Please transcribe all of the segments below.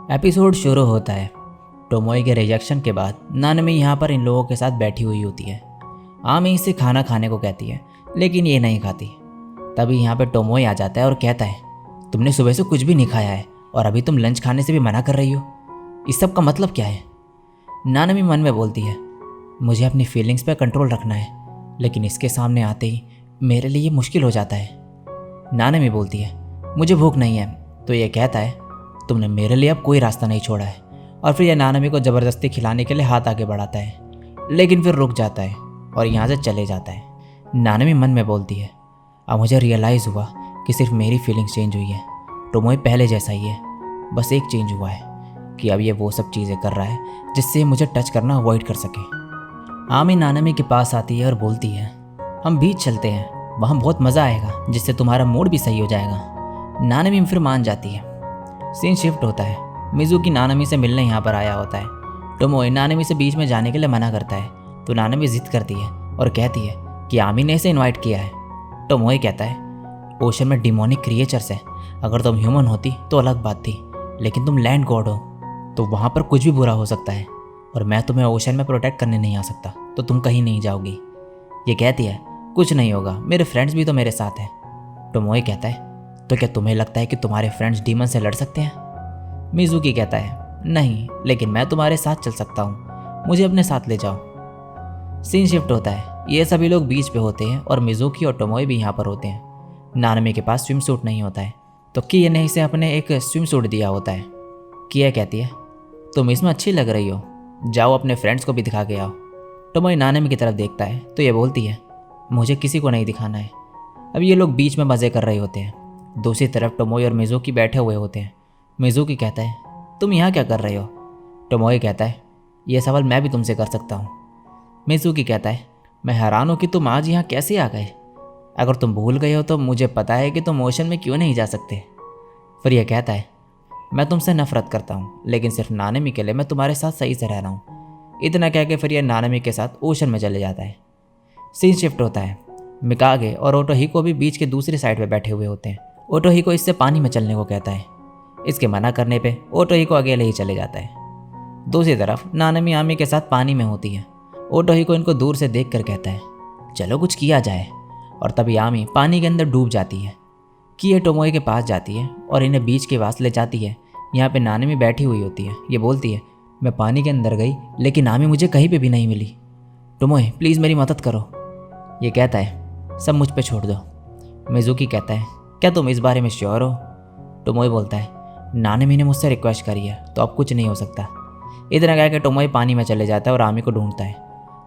Episode शुरू होता है। टोमोई के रिजेक्शन के बाद नानमी यहाँ पर इन लोगों के साथ बैठी हुई होती है। आमी इसे खाना खाने को कहती है लेकिन ये नहीं खाती। तभी यहाँ पे टोमोई आ जाता है और कहता है, तुमने सुबह से कुछ भी नहीं खाया है और अभी तुम लंच खाने से भी मना कर रही हो। इस सब का मतलब क्या है? नानमी मन में बोलती है, मुझे अपनी फीलिंग्स पर कंट्रोल रखना है लेकिन इसके सामने आते ही मेरे लिए मुश्किल हो जाता है। नानमी बोलती है, मुझे भूख नहीं है। तो ये कहता है, तुमने मेरे लिए अब कोई रास्ता नहीं छोड़ा है। और फिर यह नानमी को ज़बरदस्ती खिलाने के लिए हाथ आगे बढ़ाता है लेकिन फिर रुक जाता है और यहाँ से चले जाता है। नानमी मन में बोलती है, अब मुझे रियलाइज़ हुआ कि सिर्फ मेरी फीलिंग्स चेंज हुई है। टोमोई पहले जैसा ही है, बस एक चेंज हुआ है कि अब ये वो सब चीज़ें कर रहा है जिससे मुझे टच करना अवॉइड कर सके। आमी नानमी के पास आती है और बोलती है, हम बीच चलते हैं, वहाँ बहुत मज़ा आएगा जिससे तुम्हारा मूड भी सही हो जाएगा। नानमी फिर मान जाती है। सीन शिफ्ट होता है। मिजुकी नानमी से मिलने यहाँ पर आया होता है। टोमोई नानमी से बीच में जाने के लिए मना करता है तो नानमी जिद करती है और कहती है कि आमी ने इसे इनवाइट किया है। टोमोई कहता है, ओशन में डिमोनिक क्रिएचर्स है, अगर तुम ह्यूमन होती तो अलग बात थी, लेकिन तुम लैंड गॉड हो तो वहाँ पर कुछ भी बुरा हो सकता है और मैं तुम्हें ओशन में प्रोटेक्ट करने नहीं आ सकता तो तुम कहीं नहीं जाओगी। ये कहती है, कुछ नहीं होगा, मेरे फ्रेंड्स भी तो मेरे साथ हैं। टोमोई कहता है, तो क्या तुम्हें लगता है कि तुम्हारे फ्रेंड्स डीमन से लड़ सकते हैं? मिजुकी कहता है, नहीं, लेकिन मैं तुम्हारे साथ चल सकता हूँ, मुझे अपने साथ ले जाओ। सीन शिफ्ट होता है। ये सभी लोग बीच पे होते हैं और मिजुकी और टोमोई भी यहाँ पर होते हैं। नानमी के पास स्विम सूट नहीं होता है तो किए ने इसे अपने एक स्विम सूट दिया होता है। किया कहती है, तुम इसमें अच्छी लग रही हो, जाओ अपने फ्रेंड्स को भी दिखा के आओ। टोमोई नानमी की तरफ देखता है तो ये बोलती है, मुझे किसी को नहीं दिखाना है। अब ये लोग बीच में मज़े कर रहे होते हैं। दूसरी तरफ टोमोई और मिजुकी बैठे हुए होते हैं। मिजुकी कहता है, तुम यहाँ क्या कर रहे हो? टोमोई कहता है, यह सवाल मैं भी तुमसे कर सकता हूँ। मिजुकी कहता है, मैं हैरान हूँ कि तुम आज यहाँ कैसे आ गए। अगर तुम भूल गए हो तो मुझे पता है कि तुम ओशन में क्यों नहीं जा सकते। फिर यह कहता है, मैं तुमसे नफरत करता हूँ लेकिन सिर्फ नानमी के लिए मैं तुम्हारे साथ सही से रह रहा हूँ। इतना कह के फिर यह नानमी के साथ ओशन में चले जाता है। सीन शिफ्ट होता है। मिकागे और ओटोहिको भी बीच के दूसरी साइड पे बैठे हुए होते हैं। ओटोहिको इससे पानी में चलने को कहता है। इसके मना करने पे ओटोहिको अकेले ही चले जाता है। दूसरी तरफ नानमी आमी के साथ पानी में होती है। ओटोहिको इनको दूर से देख कर कहता है, चलो कुछ किया जाए। और तभी आमी पानी के अंदर डूब जाती है। किए टोमोई के पास जाती है और इन्हें बीच के पास ले जाती है। यहाँ पे नानमी बैठी हुई होती है। ये बोलती है, मैं पानी के अंदर गई लेकिन आमी मुझे कहीं पर भी नहीं मिली। टोमोई प्लीज़ मेरी मदद करो। ये कहता है, सब मुझ पे छोड़ दो। मिजुकी कहता है, क्या तुम इस बारे में श्योर हो? टोमोई बोलता है, नानमी ने मुझसे रिक्वेस्ट करी है तो अब कुछ नहीं हो सकता। इतना कह के टोमोई पानी में चले जाता है और आमी को ढूंढता है।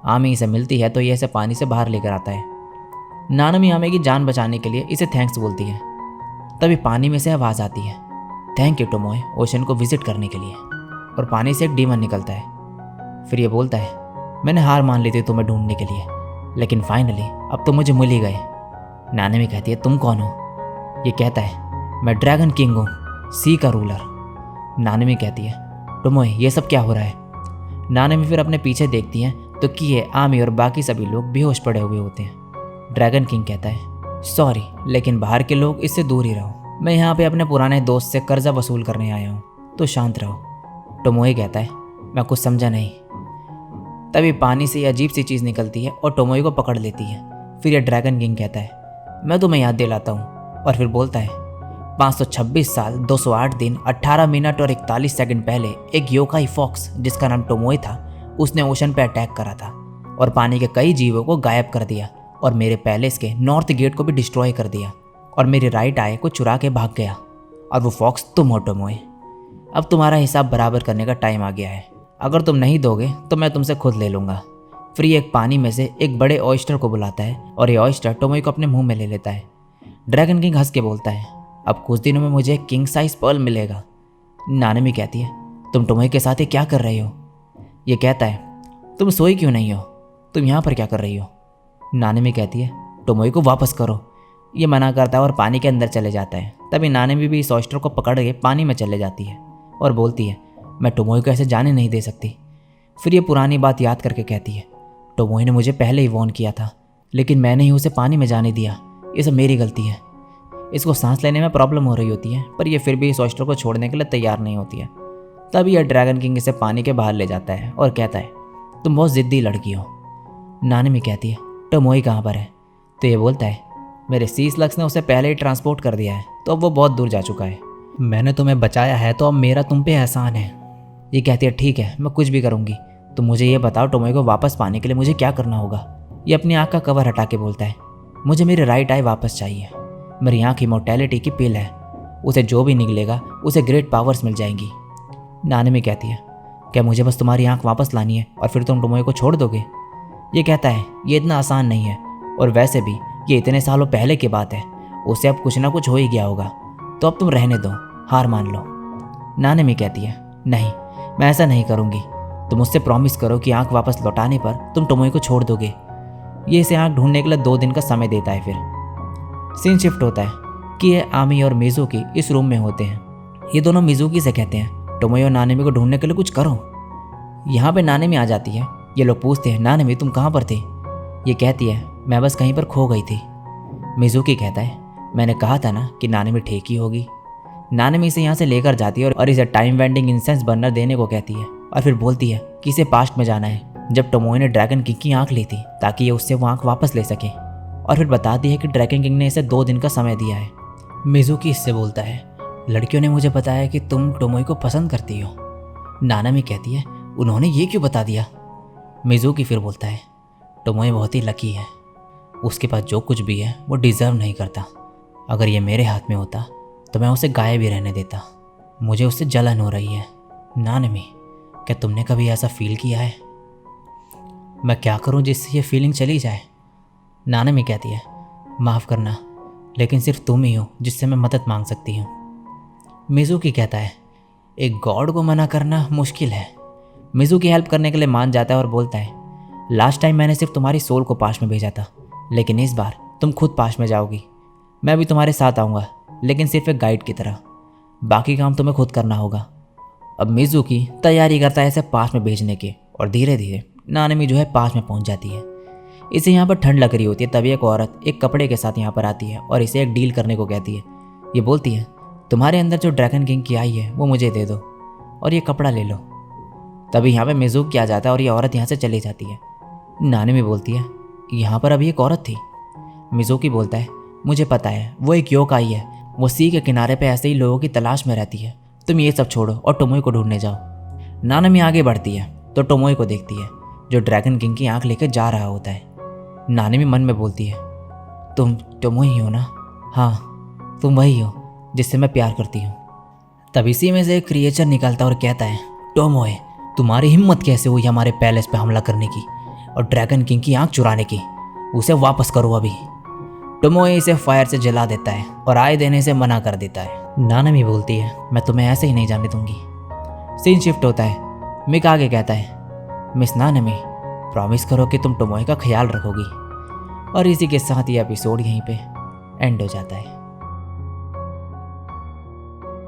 आमी इसे मिलती है तो ये इसे पानी से बाहर लेकर आता है। नानमी आमी की जान बचाने के लिए इसे थैंक्स बोलती है। तभी पानी में से आवाज़ आती है, थैंक यू टोमोई ओशन को विजिट करने के लिए। और पानी से एक डीमन निकलता है। फिर ये बोलता है, मैंने हार मान ली थी तुम्हें ढूंढने के लिए लेकिन फाइनली अब तो मुझे मिल ही गए। नानमी कहती है, तुम कौन हो? ये कहता है, मैं ड्रैगन किंग हूँ, सी का रूलर। नानमी कहती है, टोमोई ये सब क्या हो रहा है? नानमी फिर अपने पीछे देखती हैं तो किए, आमी और बाकी सभी लोग बेहोश पड़े हुए होते हैं। ड्रैगन किंग कहता है, सॉरी लेकिन बाहर के लोग इससे दूर ही रहो, मैं यहाँ पे अपने पुराने दोस्त से कर्जा वसूल करने आया हूँ तो शांत रहो। टोमोई कहता है, मैं कुछ समझा नहीं। तभी पानी से अजीब सी चीज़ निकलती है और टोमोई को पकड़ लेती है। फिर यह ड्रैगन किंग कहता है, मैं तुम्हें याद दिलाता हूँ। और फिर बोलता है, 526 साल 208 दिन 18 मिनट और 41 सेकंड पहले एक योकाई फॉक्स जिसका नाम टोमोई था, उसने ओशन पे अटैक करा था और पानी के कई जीवों को गायब कर दिया और मेरे पैलेस के नॉर्थ गेट को भी डिस्ट्रॉय कर दिया और मेरी राइट आई को चुरा के भाग गया। और वो फॉक्स तुम हो टोमोई। अब तुम्हारा हिसाब बराबर करने का टाइम आ गया है। अगर तुम नहीं दोगे तो मैं तुमसे खुद ले लूँगा। फिर ये एक पानी में से एक बड़े ऑयस्टर को बुलाता है और ये ऑयस्टर टोमोई को अपने मुंह में ले लेता है। ड्रैगन किंग हंस के बोलता है, अब कुछ दिनों में मुझे एक किंग साइज पर्ल मिलेगा। नानमी कहती है, तुम टोमोई के साथ ये क्या कर रहे हो? ये कहता है, तुम सोई क्यों नहीं हो? तुम यहाँ पर क्या कर रही हो? नानमी कहती है, टोमोई को वापस करो। ये मना करता है और पानी के अंदर चले जाता है। तभी नानमी भी इस ऑयस्टर को पकड़ के पानी में चले जाती है और बोलती है, मैं टोमोई को ऐसे जाने नहीं दे सकती। फिर ये पुरानी बात याद करके कहती है, टोमोई ने मुझे पहले ही वॉर्न किया था लेकिन मैंने ही उसे पानी में जाने दिया, ये सब मेरी गलती है। इसको सांस लेने में प्रॉब्लम हो रही होती है पर यह फिर भी इस ऑयस्टर को छोड़ने के लिए तैयार नहीं होती है। तभी यह ड्रैगन किंग इसे पानी के बाहर ले जाता है और कहता है, तुम बहुत ज़िद्दी लड़की हो। नानमी कहती है, टोमोई कहाँ पर है? तो ये बोलता है, मेरे सीस लक्स ने उसे पहले ही ट्रांसपोर्ट कर दिया है, तो अब वो बहुत दूर जा चुका है। मैंने तुम्हें बचाया है तो अब मेरा तुम पे एहसान है। ये कहती है, ठीक है, मैं कुछ भी करूँगी। तो मुझे ये बताओ, टोमोई को वापस पाने के लिए मुझे क्या करना होगा? ये अपनी आँख का कवर हटा के बोलता है, मुझे मेरी राइट आई वापस चाहिए। मेरी आँख इमोर्टैलिटी की पिल है, उसे जो भी निकलेगा उसे ग्रेट पावर्स मिल जाएंगी। नानमी कहती है, क्या मुझे बस तुम्हारी आँख वापस लानी है और फिर तुम टोमोई को छोड़ दोगे? ये कहता है, ये इतना आसान नहीं है, और वैसे भी ये इतने सालों पहले की बात है, उसे अब कुछ ना कुछ हो ही गया होगा, तो अब तुम रहने दो, हार मान लो। नानमी कहती है, नहीं, मैं ऐसा नहीं करूँगी। तुम मुझसे प्रॉमिस करो कि आँख वापस लौटाने पर तुम टोमोई को छोड़ दोगे। ये इसे आँख ढूंढने के लिए 2 दिन का समय देता है। फिर सीन शिफ्ट होता है कि ये आमी और मिजुकी इस रूम में होते हैं। ये दोनों मिजुकी से कहते हैं, टोमोई और नानमी को ढूंढने के लिए कुछ करो। यहाँ पे नानमी आ जाती है। ये लोग पूछते हैं, नानमी तुम कहाँ पर थे? ये कहती है, मैं बस कहीं पर खो गई थी। मिजुकी कहता है, मैंने कहा था ना कि नानमी ठीक ही होगी। नानमी इसे यहाँ से लेकर जाती है और इसे टाइम वेंडिंग इंसेंस बर्नर देने को कहती है, और फिर बोलती है कि इसे पास्ट में जाना है, जब टोमोई ने ड्रैगन किंग की आँख ली थी, ताकि ये उससे वो आँख वापस ले सके। और फिर बताती है कि ड्रैगन किंग ने इसे 2 दिन का समय दिया है। मिजुकी इससे बोलता है, लड़कियों ने मुझे बताया कि तुम टोमोई को पसंद करती हो। नानमी कहती है, उन्होंने ये क्यों बता दिया? मिजुकी फिर बोलता है, टोमोई बहुत ही लकी है, उसके पास जो कुछ भी है वो डिज़र्व नहीं करता। अगर ये मेरे हाथ में होता तो मैं उसे गायब ही रहने देता। मुझे उससे जलन हो रही है। नानमी, क्या तुमने कभी ऐसा फील किया है? मैं क्या करूं जिससे ये फीलिंग चली जाए? नानमी कहती है, माफ़ करना, लेकिन सिर्फ तुम ही हो जिससे मैं मदद मांग सकती हूँ। मिजुकी कहता है, एक गॉड को मना करना मुश्किल है। मिजुकी हेल्प करने के लिए मान जाता है और बोलता है, लास्ट टाइम मैंने सिर्फ तुम्हारी सोल को पास्ट में भेजा था, लेकिन इस बार तुम खुद पास्ट में जाओगी। मैं भी तुम्हारे साथ आऊँगा, लेकिन सिर्फ एक गाइड की तरह। बाकी काम तुम्हें खुद करना होगा। अब मिजुकी तैयारी करता है इसे पास्ट में भेजने की, और धीरे धीरे नानमी जो है पास्ट में पहुंच जाती है। इसे यहाँ पर ठंड लग रही होती है, तभी एक औरत एक कपड़े के साथ यहाँ पर आती है और इसे एक डील करने को कहती है। ये बोलती है, तुम्हारे अंदर जो ड्रैगन किंग की आई है वो मुझे दे दो और ये कपड़ा ले लो। तभी यहाँ पे मिजुकी आ जाता है और ये औरत यहाँ से चली जाती है। नानमी बोलती है, यहाँ पर अभी एक औरत थी। मिजुकी बोलता है, मुझे पता है, वो एक योकाई है, वो सी के किनारे पे ऐसे ही लोगों की तलाश में रहती है। तुम ये सब छोड़ो और टोमोई को ढूंढने जाओ। नानमी आगे बढ़ती है तो टोमोई को देखती है, जो ड्रैगन किंग की आंख लेकर जा रहा होता है। नानमी मन में बोलती है, तुम टोमोई हो ना? हाँ, तुम वही हो जिससे मैं प्यार करती हूँ। तभी सी में से एक क्रिएचर निकलता और कहता है, टोमोई, तुम्हारी हिम्मत कैसे हुई हमारे पैलेस पे हमला करने की और ड्रैगन किंग की आंख चुराने की? उसे वापस करो अभी। टोमोई इसे फायर से जला देता है और आय देने से मना कर देता है। नानमी बोलती है, मैं तुम्हें ऐसे ही नहीं जाने दूंगी। सीन शिफ्ट होता है। मिक आगे कहता है, मिस नानमी, प्रॉमिस करो कि तुम टोमोई का ख्याल रखोगी। और इसी के साथ ये एपिसोड यहीं पे एंड हो जाता है।